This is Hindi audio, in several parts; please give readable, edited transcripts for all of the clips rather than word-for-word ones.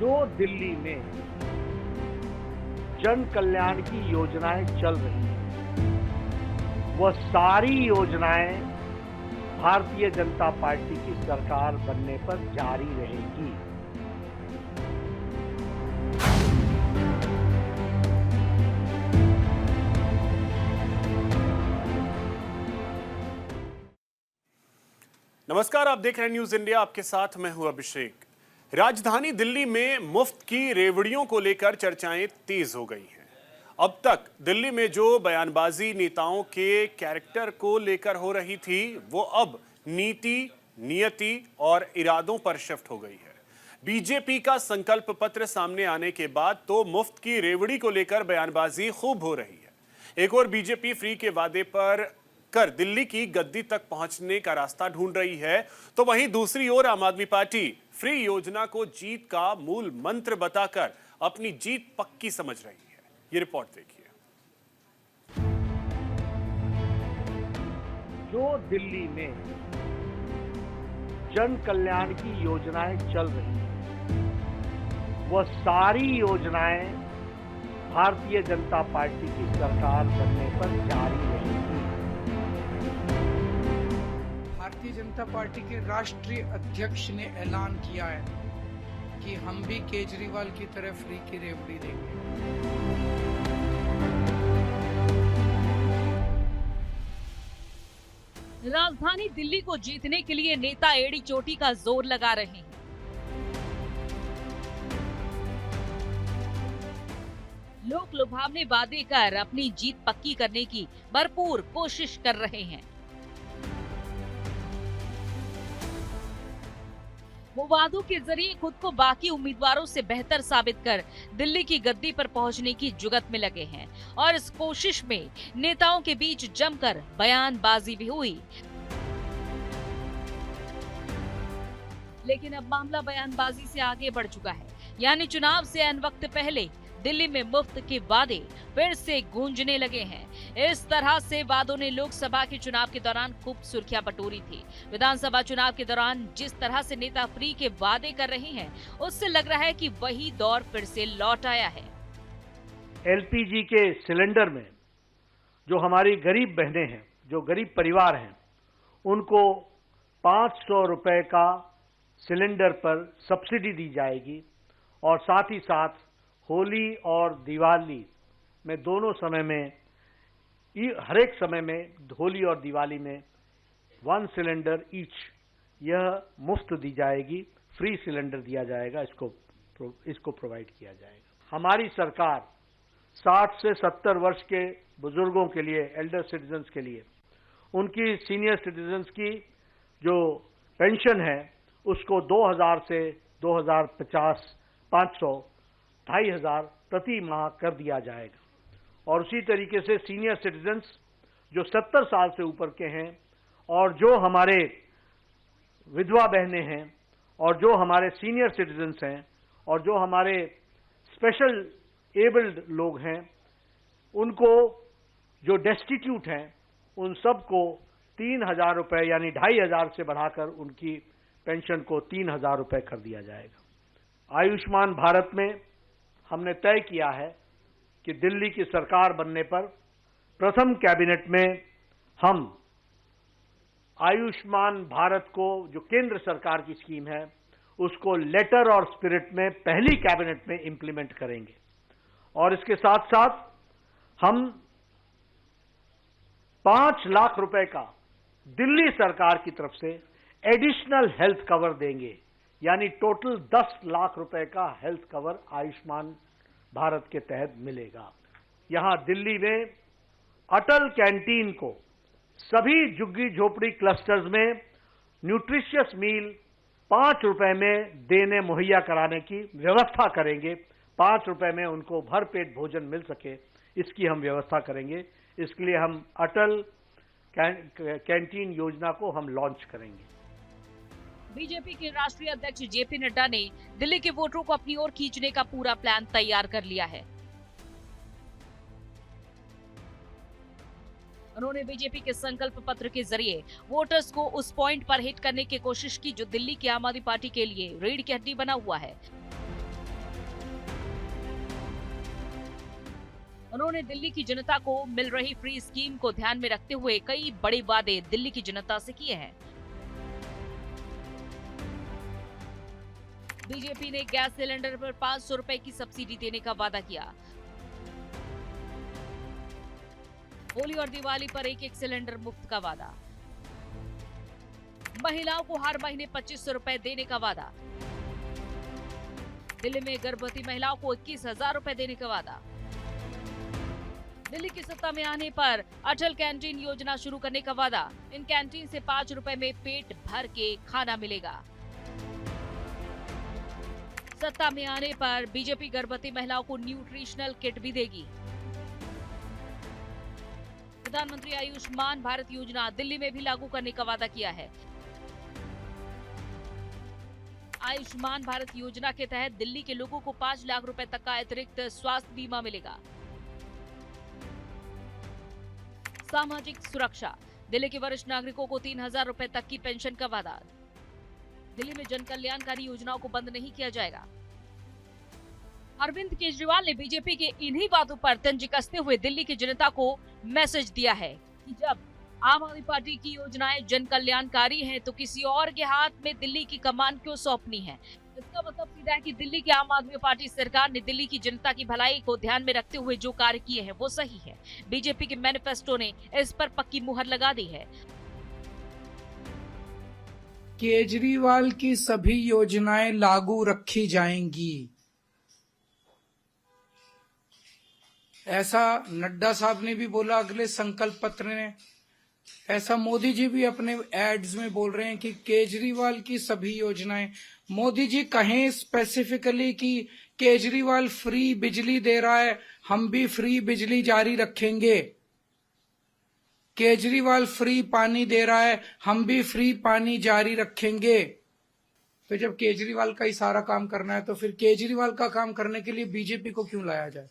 जो दिल्ली में जन कल्याण की योजनाएं चल रही हैं, वह सारी योजनाएं भारतीय जनता पार्टी की सरकार बनने पर जारी रहेगी। नमस्कार, आप देख रहे हैं न्यूज इंडिया। आपके साथ मैं हूं अभिषेक। राजधानी दिल्ली में मुफ्त की रेवड़ियों को लेकर चर्चाएं तेज हो गई हैं। अब तक दिल्ली में जो बयानबाजी नेताओं के कैरेक्टर को लेकर हो रही थी, वो अब नीति, नियति और इरादों पर शिफ्ट हो गई है। बीजेपी का संकल्प पत्र सामने आने के बाद तो मुफ्त की रेवड़ी को लेकर बयानबाजी खूब हो रही है। एक और बीजेपी फ्री के वादे पर कर दिल्ली की गद्दी तक पहुंचने का रास्ता ढूंढ रही है, तो वहीं दूसरी ओर आम आदमी पार्टी फ्री योजना को जीत का मूल मंत्र बताकर अपनी जीत पक्की समझ रही है। ये रिपोर्ट देखिए। जो दिल्ली में जन कल्याण की योजनाएं चल रही हैं, वह सारी योजनाएं भारतीय जनता पार्टी की सरकार बनने पर जारी रहेगी। भारतीय जनता पार्टी के राष्ट्रीय अध्यक्ष ने ऐलान किया है कि हम भी केजरीवाल की तरह फ्री की रेवड़ी देंगे। राजधानी दिल्ली को जीतने के लिए नेता एड़ी चोटी का जोर लगा रहे हैं। लोग लुभावने वादे कर अपनी जीत पक्की करने की भरपूर कोशिश कर रहे हैं। वो वादों के जरिए खुद को बाकी उम्मीदवारों से बेहतर साबित कर दिल्ली की गद्दी पर पहुंचने की जुगत में लगे हैं और इस कोशिश में नेताओं के बीच जमकर बयानबाजी भी हुई। लेकिन अब मामला बयानबाजी से आगे बढ़ चुका है, यानी चुनाव से ऐन वक्त पहले दिल्ली में मुफ्त के वादे फिर से गूंजने लगे हैं। इस तरह से वादों ने लोकसभा के चुनाव के दौरान खूब सुर्खियां बटोरी थी। विधानसभा चुनाव के दौरान जिस तरह से नेता फ्री के वादे कर रहे हैं, उससे लग रहा है कि वही दौर फिर से लौट आया है। एलपीजी के सिलेंडर में जो हमारी गरीब बहनें हैं, जो गरीब परिवार हैं, उनको 500 रुपए का सिलेंडर पर सब्सिडी दी जाएगी और साथ ही साथ होली और दिवाली में दोनों समय में, हर एक समय में, होली और दिवाली में 1 सिलेंडर ईच, यह मुफ्त दी जाएगी, फ्री सिलेंडर दिया जाएगा, इसको प्रोवाइड किया जाएगा। हमारी सरकार 60 से 70 वर्ष के बुजुर्गों के लिए, एल्डर सिटीजन्स के लिए, उनकी सीनियर सिटीजन्स की जो पेंशन है उसको 2000 से 2050 500 2500 प्रति माह कर दिया जाएगा। और उसी तरीके से सीनियर सिटीजन्स जो 70 साल से ऊपर के हैं और जो हमारे विधवा बहनें हैं और जो हमारे सीनियर सिटीजन्स हैं और जो हमारे स्पेशल एबल्ड लोग हैं, उनको जो डेस्टिट्यूट हैं, उन सबको 3000 रुपये यानी 2500 से बढ़ाकर उनकी पेंशन को 3000 रुपये कर दिया जाएगा। आयुष्मान भारत में हमने तय किया है कि दिल्ली की सरकार बनने पर प्रथम कैबिनेट में हम आयुष्मान भारत को, जो केंद्र सरकार की स्कीम है, उसको लेटर और स्पिरिट में पहली कैबिनेट में इंप्लीमेंट करेंगे। और इसके साथ साथ हम 5 लाख रुपए का दिल्ली सरकार की तरफ से एडिशनल हेल्थ कवर देंगे, यानी टोटल 10 लाख रुपए का हेल्थ कवर आयुष्मान भारत के तहत मिलेगा। यहां दिल्ली में अटल कैंटीन को सभी झुग्गी झोपड़ी क्लस्टर्स में न्यूट्रिशियस मील 5 रुपए में देने मुहैया कराने की व्यवस्था करेंगे। 5 रुपए में उनको भरपेट भोजन मिल सके, इसकी हम व्यवस्था करेंगे। इसके लिए हम अटल कैंटीन योजना को हम लॉन्च करेंगे। बीजेपी के राष्ट्रीय अध्यक्ष जेपी नड्डा ने दिल्ली के वोटरों को अपनी ओर खींचने का पूरा प्लान तैयार कर लिया है। उन्होंने बीजेपी के संकल्प पत्र के जरिए वोटर्स को उस पॉइंट पर हिट करने की कोशिश की जो दिल्ली की आम आदमी पार्टी के लिए रीढ़ की हड्डी बना हुआ है। उन्होंने दिल्ली की जनता को मिल रही फ्री स्कीम को ध्यान में रखते हुए कई बड़े वादे दिल्ली की जनता से किए हैं। बीजेपी ने गैस सिलेंडर पर 500 रुपए की सब्सिडी देने का वादा किया। होली और दिवाली पर एक सिलेंडर मुफ्त का वादा। महिलाओं को हर महीने 2500 रुपए देने का वादा। दिल्ली में गर्भवती महिलाओं को 21,000 रुपए देने का वादा। दिल्ली की सत्ता में आने पर अटल कैंटीन योजना शुरू करने का वादा। इन कैंटीन से 5 रुपए में पेट भर के खाना मिलेगा। सत्ता में आने पर बीजेपी गर्भवती महिलाओं को न्यूट्रिशनल किट भी देगी। प्रधानमंत्री आयुष्मान भारत योजना दिल्ली में भी लागू करने का वादा किया है। आयुष्मान भारत योजना के तहत दिल्ली के लोगों को 5 लाख रुपए तक का अतिरिक्त स्वास्थ्य बीमा मिलेगा। सामाजिक सुरक्षा, दिल्ली के वरिष्ठ नागरिकों को 3,000 रुपए तक की पेंशन का वादा। दिल्ली में जन कल्याणकारी योजनाओं को बंद नहीं किया जाएगा। अरविंद केजरीवाल ने बीजेपी के इन्हीं बातों पर तंज कसते हुए दिल्ली की जनता को मैसेज दिया है कि जब आम आदमी पार्टी की योजनाएं जन कल्याणकारी हैं तो किसी और के हाथ में दिल्ली की कमान क्यों सौंपनी है। इसका मतलब सीधा है कि दिल्ली की आम आदमी पार्टी सरकार ने दिल्ली की जनता की भलाई को ध्यान में रखते हुए जो कार्य किए हैं वो सही है। बीजेपी के मैनिफेस्टो ने इस पर पक्की मुहर लगा दी है। केजरीवाल की सभी योजनाएं लागू रखी जाएंगी, ऐसा नड्डा साहब ने भी बोला अगले संकल्प पत्र ने। ऐसा मोदी जी भी अपने एड्स में बोल रहे हैं कि केजरीवाल की सभी योजनाएं। मोदी जी कहें स्पेसिफिकली कि केजरीवाल फ्री बिजली दे रहा है, हम भी फ्री बिजली जारी रखेंगे। केजरीवाल फ्री पानी दे रहा है, हम भी फ्री पानी जारी रखेंगे। तो जब केजरीवाल का ही सारा काम करना है तो फिर केजरीवाल का काम करने के लिए बीजेपी को क्यों लाया जाए।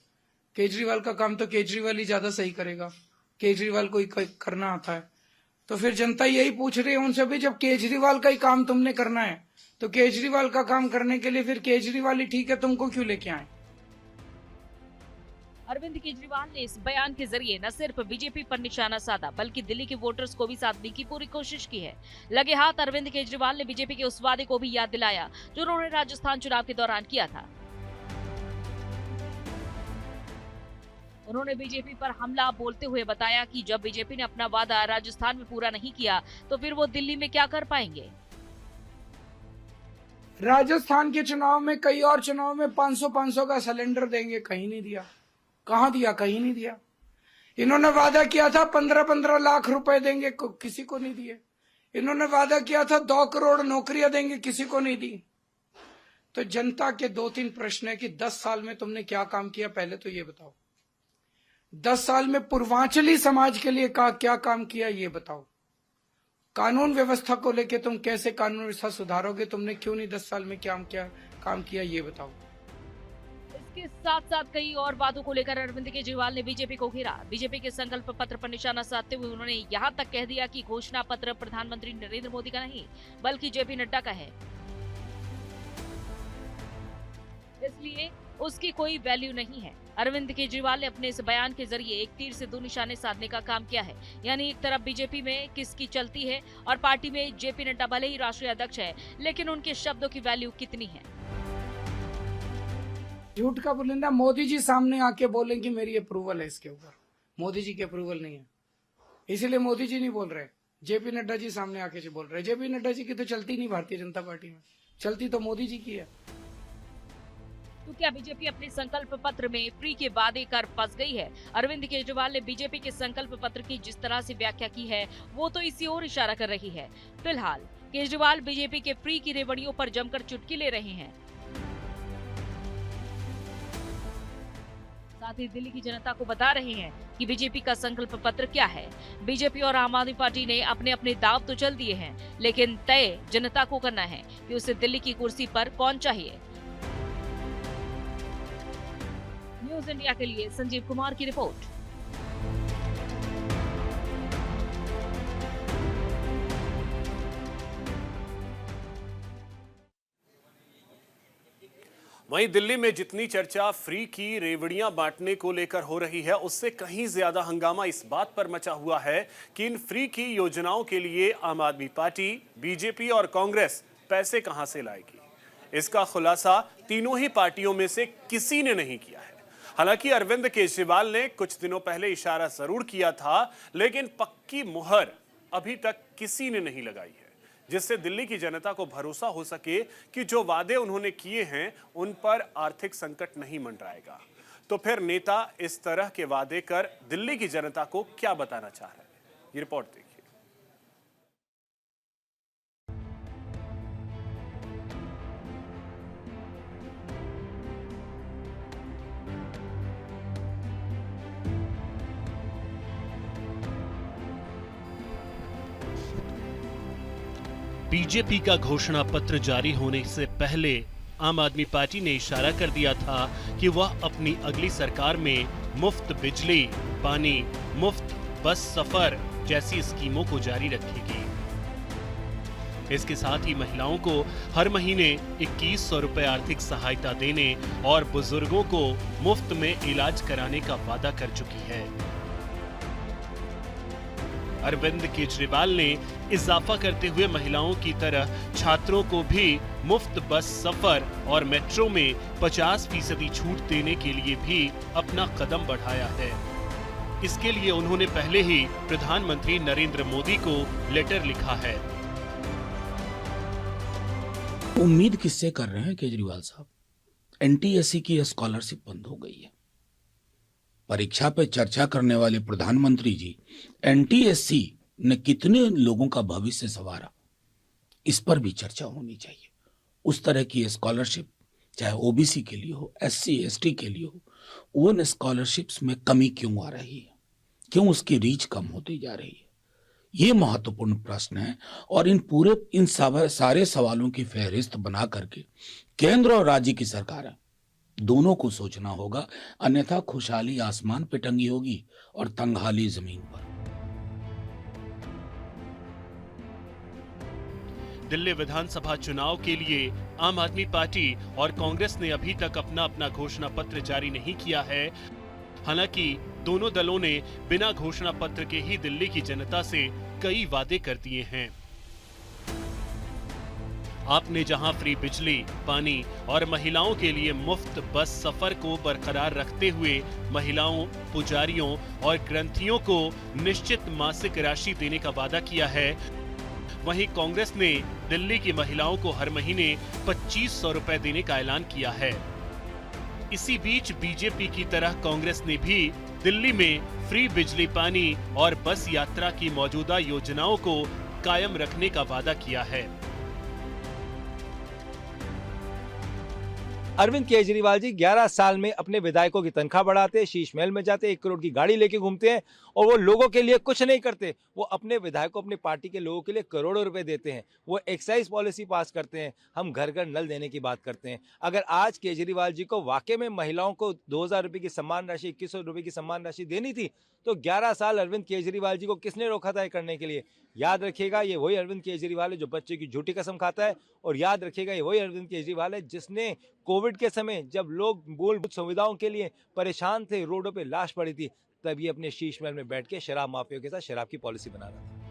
केजरीवाल का काम तो केजरीवाल ही ज्यादा सही करेगा, केजरीवाल को ही करना आता है। तो फिर जनता यही पूछ रही है उनसे भी, जब केजरीवाल का ही काम तुमने करना है तो केजरीवाल का काम करने के लिए फिर केजरीवाल ही ठीक है, तुमको क्यों लेके आए। अरविंद केजरीवाल ने इस बयान के जरिए न सिर्फ बीजेपी पर निशाना साधा बल्कि दिल्ली के वोटर्स को भी साधने की पूरी कोशिश की है। लगे हाथ अरविंद केजरीवाल ने बीजेपी के उस वादे को भी याद दिलाया जो उन्होंने राजस्थान चुनाव के दौरान किया था। उन्होंने बीजेपी पर हमला बोलते हुए बताया कि जब बीजेपी ने अपना वादा राजस्थान में पूरा नहीं किया तो फिर वो दिल्ली में क्या कर पाएंगे। राजस्थान के चुनाव में, कई और चुनाव में 500 का सिलेंडर देंगे, कहीं नहीं दिया। कहां दिया? कहीं नहीं दिया। इन्होंने वादा किया था 15 लाख रुपए देंगे, किसी को नहीं दिए। इन्होंने वादा किया था 2 करोड़ नौकरियां देंगे, किसी को नहीं दी। तो जनता के 2-3 प्रश्न है कि 10 साल में तुमने क्या काम किया, पहले तो ये बताओ। 10 साल में पूर्वांचली समाज के लिए क्या काम किया, ये बताओ। कानून व्यवस्था को लेकर तुम कैसे कानून व्यवस्था सुधारोगे, तुमने क्यों नहीं 10 साल में क्या काम किया, ये बताओ। इसके साथ साथ कई और बातों को लेकर अरविंद केजरीवाल ने बीजेपी को घेरा। बीजेपी के संकल्प पत्र पर निशाना साधते हुए उन्होंने यहां तक कह दिया कि घोषणा पत्र प्रधानमंत्री नरेंद्र मोदी का नहीं बल्कि जेपी नड्डा का है, इसलिए उसकी कोई वैल्यू नहीं है। अरविंद केजरीवाल ने अपने इस बयान के जरिए एक तीर से 2 निशाने साधने का काम किया है। यानी एक तरफ बीजेपी में किसकी चलती है और पार्टी में जेपी नड्डा भले ही राष्ट्रीय अध्यक्ष है लेकिन उनके शब्दों की वैल्यू कितनी है। झूठ का बुलंदा मोदी जी सामने आके बोलें कि मेरी अप्रूवल है इसके ऊपर। मोदी जी की अप्रूवल नहीं है, इसीलिए मोदी जी नहीं बोल रहे, जेपी नड्डा जी सामने आके बोल रहे। जेपी नड्डा जी की तो चलती नहीं भारतीय जनता पार्टी में, चलती तो मोदी जी की है। तो क्या बीजेपी अपने संकल्प पत्र में फ्री के वादे कर फंस गई है? अरविंद केजरीवाल ने बीजेपी के संकल्प पत्र की जिस तरह से व्याख्या की है वो तो इसी ओर इशारा कर रही है। फिलहाल केजरीवाल बीजेपी के फ्री की रेवड़ियों पर जमकर चुटकी ले रहे हैं। साथ ही दिल्ली की जनता को बता रहे हैं कि बीजेपी का संकल्प पत्र क्या है। बीजेपी और आम आदमी पार्टी ने अपने अपने दाव तो चल दिए हैं लेकिन तय जनता को करना है कि उसे दिल्ली की कुर्सी पर कौन चाहिए। न्यूज इंडिया के लिए संजीव कुमार की रिपोर्ट। वहीं दिल्ली में जितनी चर्चा फ्री की रेवड़ियां बांटने को लेकर हो रही है, उससे कहीं ज्यादा हंगामा इस बात पर मचा हुआ है कि इन फ्री की योजनाओं के लिए आम आदमी पार्टी, बीजेपी और कांग्रेस पैसे कहां से लाएगी। इसका खुलासा तीनों ही पार्टियों में से किसी ने नहीं किया है। हालांकि अरविंद केजरीवाल ने कुछ दिनों पहले इशारा जरूर किया था, लेकिन पक्की मुहर अभी तक किसी ने नहीं लगाई है, जिससे दिल्ली की जनता को भरोसा हो सके कि जो वादे उन्होंने किए हैं उन पर आर्थिक संकट नहीं मंडराएगा। तो फिर नेता इस तरह के वादे कर दिल्ली की जनता को क्या बताना चाह रहे हैं, ये रिपोर्ट देखिए। बीजेपी का घोषणा पत्र जारी होने से पहले आम आदमी पार्टी ने इशारा कर दिया था कि वह अपनी अगली सरकार में मुफ्त बिजली, पानी, मुफ्त बस सफर जैसी स्कीमों को जारी रखेगी। इसके साथ ही महिलाओं को हर महीने 2100 रुपए आर्थिक सहायता देने और बुजुर्गों को मुफ्त में इलाज कराने का वादा कर चुकी है। अरविंद केजरीवाल ने इजाफा करते हुए महिलाओं की तरह छात्रों को भी मुफ्त बस सफर और मेट्रो में 50% छूट देने के लिए भी अपना कदम बढ़ाया है। इसके लिए उन्होंने पहले ही प्रधानमंत्री नरेंद्र मोदी को लेटर लिखा है। उम्मीद किससे कर रहे हैं केजरीवाल साहब? एनटीएससी की स्कॉलरशिप बंद हो गई है। परीक्षा पे चर्चा करने वाले प्रधानमंत्री जी एनटीएससी ने कितने लोगों का भविष्य संवारा, इस पर भी चर्चा होनी चाहिए। उस तरह की स्कॉलरशिप चाहे ओबीसी के लिए हो, एससी एसटी के लिए हो, उन स्कॉलरशिप्स में कमी क्यों आ रही है, क्यों उसकी रीच कम होती जा रही है, ये महत्वपूर्ण प्रश्न है। और इन सारे सवालों की फहरिस्त बना करके केंद्र और राज्य की सरकार दोनों को सोचना होगा, अन्यथा खुशहाली आसमान पे टंगी होगी और तंगहाली जमीन पर। दिल्ली विधानसभा चुनाव के लिए आम आदमी पार्टी और कांग्रेस ने अभी तक अपना घोषणा पत्र जारी नहीं किया है। हालांकि दोनों दलों ने बिना घोषणा पत्र के ही दिल्ली की जनता से कई वादे कर दिए हैं। आपने जहां फ्री बिजली, पानी और महिलाओं के लिए मुफ्त बस सफर को बरकरार रखते हुए महिलाओं, पुजारियों और ग्रंथियों को निश्चित मासिक राशि देने का वादा किया है, वहीं कांग्रेस ने दिल्ली की महिलाओं को हर महीने 2500 रुपए देने का ऐलान किया है। इसी बीच बीजेपी की तरह कांग्रेस ने भी दिल्ली में फ्री बिजली, पानी और बस यात्रा की मौजूदा योजनाओं को कायम रखने का वादा किया है। अरविंद केजरीवाल जी 11 साल में अपने विधायकों की तनख्वाह बढ़ाते हैं, शीश महल में जाते हैं, 1 करोड़ की गाड़ी लेके घूमते हैं और वो लोगों के लिए कुछ नहीं करते। वो अपने विधायकों, अपनी पार्टी के लोगों के लिए करोड़ों रुपए देते हैं। वो एक्साइज पॉलिसी पास करते हैं, हम घर घर नल देने की बात करते हैं। अगर आज केजरीवाल जी को वाकई में महिलाओं को 2000 रुपये की सम्मान राशि, 2100 रुपये की सम्मान राशि देनी थी, तो 11 साल अरविंद केजरीवाल जी को किसने रोका था करने के लिए? याद रखिएगा, ये वही अरविंद केजरीवाल है जो बच्चे की झूठी कसम खाता है। और याद रखिएगा, ये वही अरविंद केजरीवाल है जिसने कोविड के समय जब लोग मूलभूत सुविधाओं के लिए परेशान थे, रोडों पे लाश पड़ी थी, तब ये अपने शीश महल में बैठ के शराब माफियों के साथ शराब की पॉलिसी बना रहा था।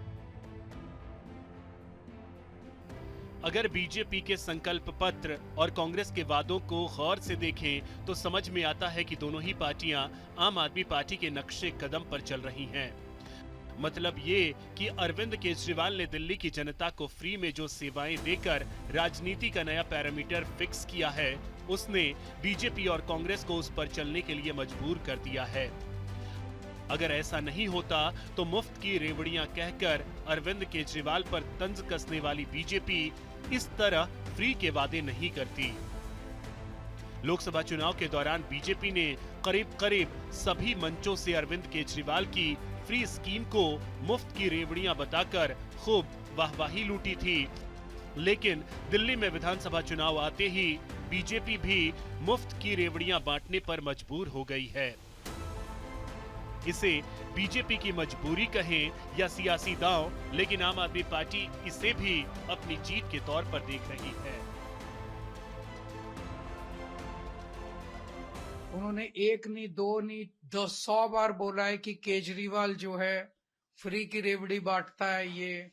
अगर बीजेपी के संकल्प पत्र और कांग्रेस के वादों को गौर से देखें तो समझ में आता है कि दोनों ही पार्टियां आम आदमी पार्टी के नक्शे कदम पर चल रही हैं। मतलब ये कि अरविंद केजरीवाल ने दिल्ली की जनता को फ्री में जो सेवाएं देकर राजनीति का नया पैरामीटर फिक्स किया है, उसने बीजेपी और कांग्रेस को उस पर चलने के लिए मजबूर कर दिया है। अगर ऐसा नहीं होता तो मुफ्त की रेवड़ियां कहकर अरविंद केजरीवाल पर तंज कसने वाली बीजेपी इस तरह फ्री के वादे नहीं करती। लोकसभा चुनाव के दौरान बीजेपी ने करीब सभी मंचों से अरविंद केजरीवाल की फ्री स्कीम को मुफ्त की रेवड़ियां बताकर खूब वाहवाही लूटी थी। लेकिन दिल्ली में विधानसभा चुनाव आते ही बीजेपी भी मुफ्त की रेवड़ियां बांटने पर मजबूर हो गई है। इसे बीजेपी की मजबूरी कहें या सियासी दांव, लेकिन आम आदमी पार्टी इसे भी अपनी जीत के तौर पर देख रही है। उन्होंने एक नहीं, दो नहीं, 100 बार बोला है कि केजरीवाल जो है फ्री की रेवड़ी बांटता है, ये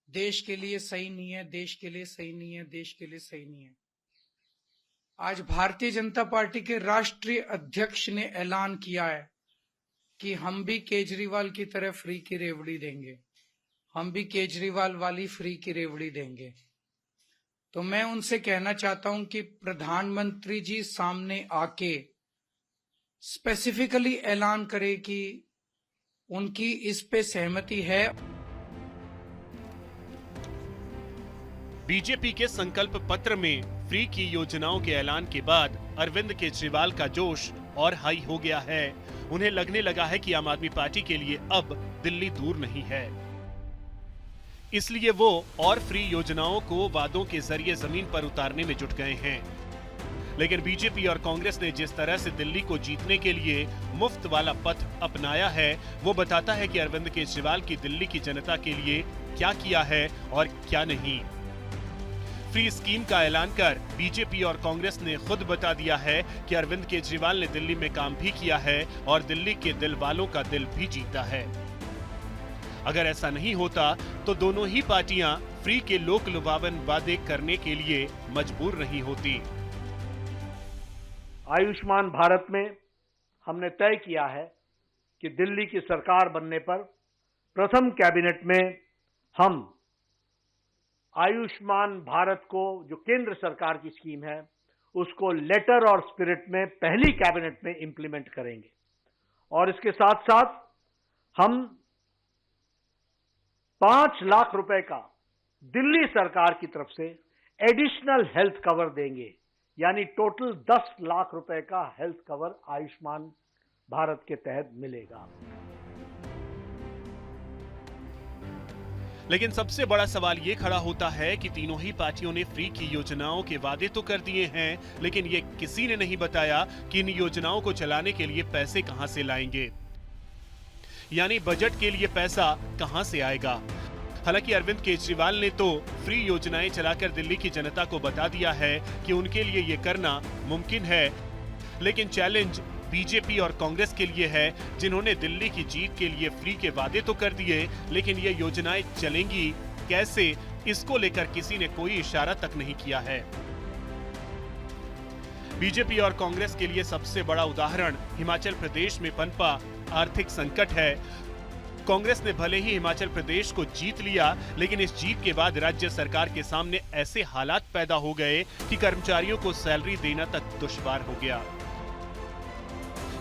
देश के लिए सही नहीं है, देश के लिए सही नहीं है, देश के लिए सही नहीं है। आज भारतीय जनता पार्टी के राष्ट्रीय अध्यक्ष ने ऐलान किया है कि हम भी केजरीवाल की तरह फ्री की रेवड़ी देंगे, हम भी केजरीवाल वाली फ्री की रेवड़ी देंगे। तो मैं उनसे कहना चाहता हूं कि प्रधानमंत्री जी सामने आके स्पेसिफिकली ऐलान करे कि उनकी इस पे सहमति है। बीजेपी के संकल्प पत्र में फ्री की योजनाओं के ऐलान के बाद अरविंद केजरीवाल का जोश और हाई हो गया है। उन्हें लगने लगा है कि आम आदमी पार्टी के लिए अब दिल्ली दूर नहीं है, इसलिए वो और फ्री योजनाओं को वादों के जरिए जमीन पर उतारने में जुट गए हैं। लेकिन बीजेपी और कांग्रेस ने जिस तरह से दिल्ली को जीतने के लिए मुफ्त वाला पथ अपनाया है, वो बताता है कि अरविंद केजरीवाल की दिल्ली की जनता के लिए क्या किया है और क्या नहीं। फ्री स्कीम का ऐलान कर बीजेपी और कांग्रेस ने खुद बता दिया है कि अरविंद केजरीवाल ने दिल्ली में काम भी किया है और दिल्ली के दिल वालों का दिल भी जीता है। अगर ऐसा नहीं होता तो दोनों ही पार्टियां फ्री के लोक लुभावन वादे करने के लिए मजबूर नहीं होती। आयुष्मान भारत में हमने तय किया है कि दिल्ली की सरकार बनने पर प्रथम कैबिनेट में हम आयुष्मान भारत को, जो केंद्र सरकार की स्कीम है, उसको लेटर और स्पिरिट में पहली कैबिनेट में इंप्लीमेंट करेंगे। और इसके साथ साथ हम 5 लाख रुपए का दिल्ली सरकार की तरफ से एडिशनल हेल्थ कवर देंगे, यानी टोटल 10 लाख रुपए का हेल्थ कवर आयुष्मान भारत के तहत मिलेगा। लेकिन सबसे बड़ा सवाल ये खड़ा होता है कि तीनों ही पार्टियों ने फ्री की योजनाओं के वादे तो कर दिए हैं, लेकिन ये किसी ने नहीं बताया कि इन योजनाओं को चलाने के लिए पैसे कहां से लाएंगे, यानी बजट के लिए पैसा कहां से आएगा। हालांकि अरविंद केजरीवाल ने तो फ्री योजनाएं चलाकर दिल्ली की जनता को बता दिया है कि उनके लिए ये करना मुमकिन है, लेकिन चैलेंज बीजेपी और कांग्रेस के लिए है, जिन्होंने दिल्ली की जीत के लिए फ्री के वादे तो कर दिए, लेकिन ये योजनाएं चलेंगी कैसे, इसको लेकर किसी ने कोई इशारा तक नहीं किया है। बीजेपी और कांग्रेस के लिए सबसे बड़ा उदाहरण हिमाचल प्रदेश में पनपा आर्थिक संकट है। कांग्रेस ने भले ही हिमाचल प्रदेश को जीत लिया, लेकिन इस जीत के बाद राज्य सरकार के सामने ऐसे हालात पैदा हो गए कि कर्मचारियों को सैलरी देना तक दुश्वार हो गया।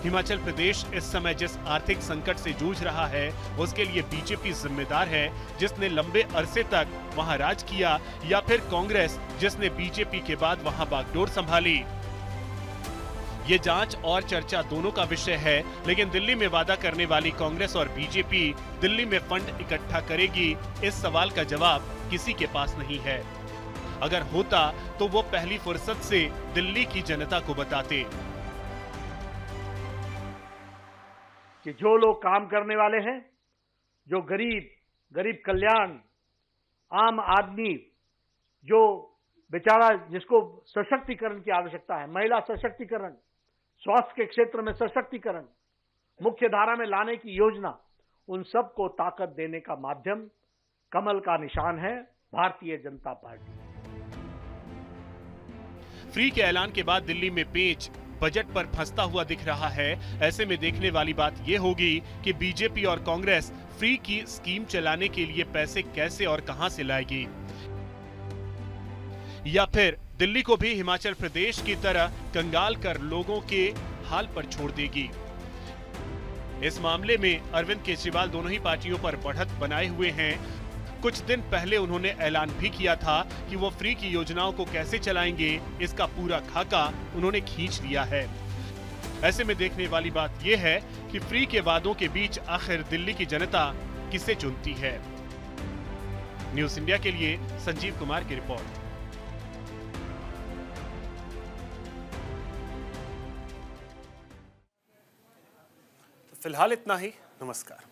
हिमाचल प्रदेश इस समय जिस आर्थिक संकट से जूझ रहा है, उसके लिए बीजेपी जिम्मेदार है, जिसने लंबे अरसे तक वहां राज किया, या फिर कांग्रेस, जिसने बीजेपी के बाद वहां बागडोर संभाली। ये जांच और चर्चा दोनों का विषय है, लेकिन दिल्ली में वादा करने वाली कांग्रेस और बीजेपी दिल्ली में फंड इकट्ठा करेगी, इस सवाल का जवाब किसी के पास नहीं है। अगर होता तो वो पहली फुर्सत से दिल्ली की जनता को बताते कि जो लोग काम करने वाले हैं, जो गरीब कल्याण, आम आदमी, जो बेचारा जिसको सशक्तिकरण की आवश्यकता है, महिला सशक्तिकरण, स्वास्थ्य के क्षेत्र में सशक्तिकरण, मुख्य धारा में लाने की योजना, उन सबको ताकत देने का माध्यम कमल का निशान है भारतीय जनता पार्टी। फ्री के ऐलान के बाद दिल्ली में पेच बजट पर फंसता हुआ दिख रहा है। ऐसे में देखने वाली बात यह होगी कि बीजेपी और कांग्रेस फ्री की स्कीम चलाने के लिए पैसे कैसे और कहां से लाएगी, या फिर दिल्ली को भी हिमाचल प्रदेश की तरह कंगाल कर लोगों के हाल पर छोड़ देगी। इस मामले में अरविंद केजरीवाल दोनों ही पार्टियों पर बढ़त बनाए हुए हैं। कुछ दिन पहले उन्होंने ऐलान भी किया था कि वो फ्री की योजनाओं को कैसे चलाएंगे, इसका पूरा खाका उन्होंने खींच लिया है। ऐसे में देखने वाली बात यह है कि फ्री के वादों के बीच आखिर दिल्ली की जनता किसे चुनती है। न्यूज़ इंडिया के लिए संजीव कुमार की रिपोर्ट। फिलहाल इतना ही। नमस्कार।